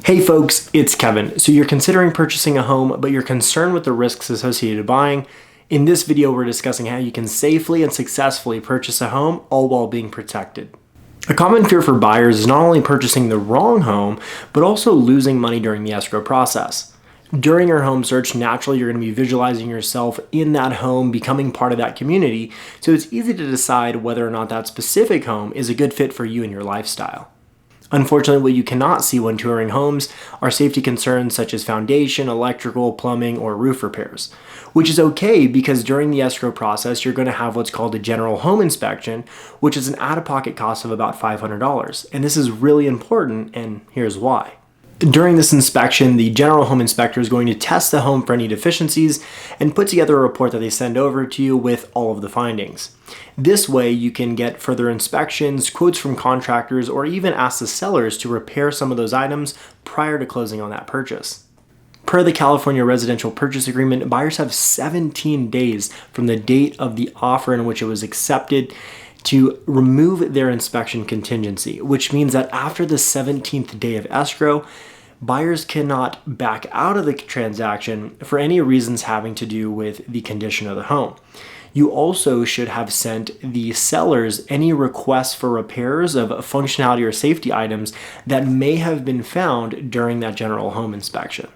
Hey folks, it's Kevin. So you're considering purchasing a home, but you're concerned with the risks associated with buying. In this video, we're discussing how you can safely and successfully purchase a home, all while being protected. A common fear for buyers is not only purchasing the wrong home, but also losing money during the escrow process. During your home search, naturally, you're going to be visualizing yourself in that home, becoming part of that community, so it's easy to decide whether or not that specific home is a good fit for you and your lifestyle. Unfortunately, what you cannot see when touring homes are safety concerns such as foundation, electrical, plumbing, or roof repairs, which is okay because during the escrow process, you're going to have what's called a general home inspection, which is an out-of-pocket cost of about $500. And this is really important, and here's why. During this inspection, the general home inspector is going to test the home for any deficiencies and put together a report that they send over to you with all of the findings. This way, you can get further inspections, quotes from contractors, or even ask the sellers to repair some of those items prior to closing on that purchase. Per the California Residential Purchase Agreement, buyers have 17 days from the date of the offer in which it was accepted to remove their inspection contingency, which means that after the 17th day of escrow, buyers cannot back out of the transaction for any reasons having to do with the condition of the home. You also should have sent the sellers any requests for repairs of functionality or safety items that may have been found during that general home inspection.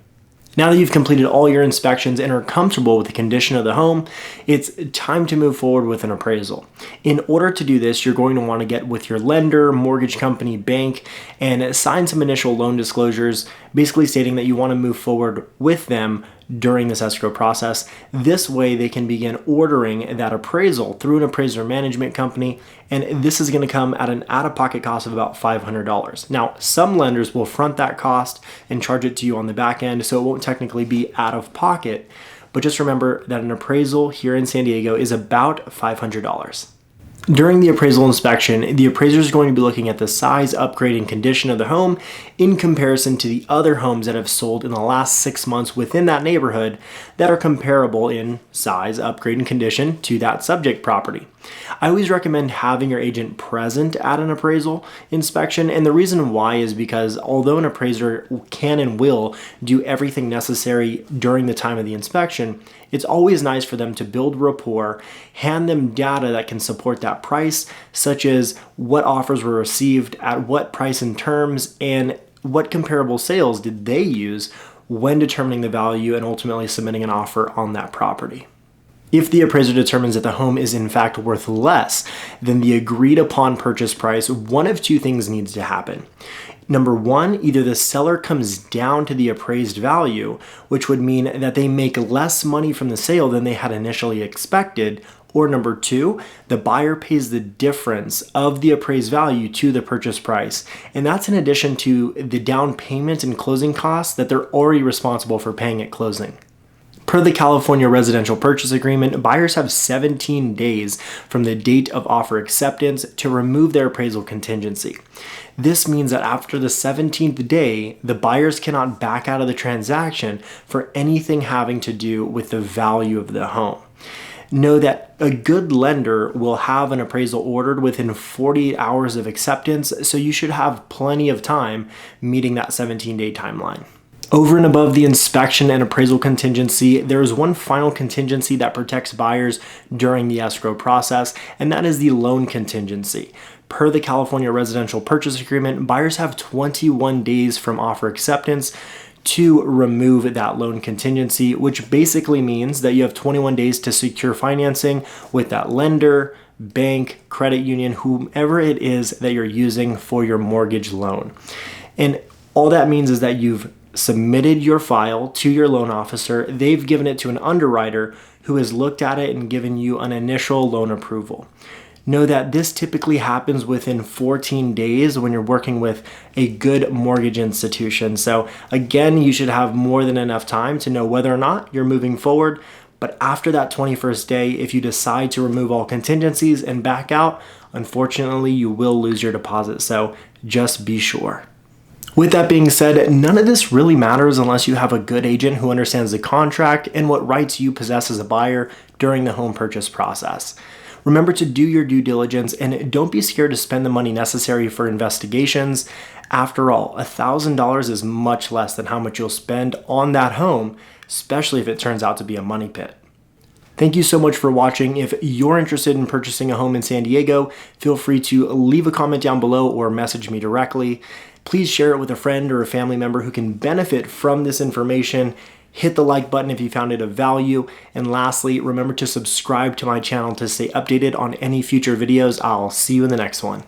Now that you've completed all your inspections and are comfortable with the condition of the home, it's time to move forward with an appraisal. In order to do this, you're going to want to get with your lender, mortgage company, bank, and sign some initial loan disclosures, basically stating that you want to move forward with them during this escrow process. This way they can begin ordering that appraisal through an appraiser management company, and this is going to come at an out-of-pocket cost of about $500. Now, some lenders will front that cost and charge it to you on the back end, so it won't technically be out of pocket, but just remember that an appraisal here in San Diego is about $500. During the appraisal inspection, the appraiser is going to be looking at the size, upgrade, and condition of the home in comparison to the other homes that have sold in the last 6 months within that neighborhood that are comparable in size, upgrade, and condition to that subject property. I always recommend having your agent present at an appraisal inspection, and the reason why is because although an appraiser can and will do everything necessary during the time of the inspection, it's always nice for them to build rapport, hand them data that can support that price, such as what offers were received at what price and terms, and what comparable sales did they use when determining the value and ultimately submitting an offer on that property. If the appraiser determines that the home is in fact worth less than the agreed upon purchase price, one of two things needs to happen. Number one, either the seller comes down to the appraised value, which would mean that they make less money from the sale than they had initially expected, or number two, the buyer pays the difference of the appraised value to the purchase price. And that's in addition to the down payment and closing costs that they're already responsible for paying at closing. Per the California Residential Purchase Agreement, buyers have 17 days from the date of offer acceptance to remove their appraisal contingency. This means that after the 17th day, the buyers cannot back out of the transaction for anything having to do with the value of the home. Know that a good lender will have an appraisal ordered within 48 hours of acceptance, so you should have plenty of time meeting that 17-day timeline. Over and above the inspection and appraisal contingency, there is one final contingency that protects buyers during the escrow process, and that is the loan contingency. Per the California Residential Purchase Agreement, buyers have 21 days from offer acceptance to remove that loan contingency, which basically means that you have 21 days to secure financing with that lender, bank, credit union, whomever it is that you're using for your mortgage loan. And all that means is that you've submitted your file to your loan officer, they've given it to an underwriter who has looked at it and given you an initial loan approval. Know that this typically happens within 14 days when you're working with a good mortgage institution. So again, you should have more than enough time to know whether or not you're moving forward. But after that 21st day, if you decide to remove all contingencies and back out, unfortunately, you will lose your deposit. So just be sure. With that being said, none of this really matters unless you have a good agent who understands the contract and what rights you possess as a buyer during the home purchase process. Remember to do your due diligence and don't be scared to spend the money necessary for investigations. After all, $1,000 is much less than how much you'll spend on that home, especially if it turns out to be a money pit. Thank you so much for watching. If you're interested in purchasing a home in San Diego, feel free to leave a comment down below or message me directly. Please share it with a friend or a family member who can benefit from this information. Hit the like button if you found it of value. And lastly, remember to subscribe to my channel to stay updated on any future videos. I'll see you in the next one.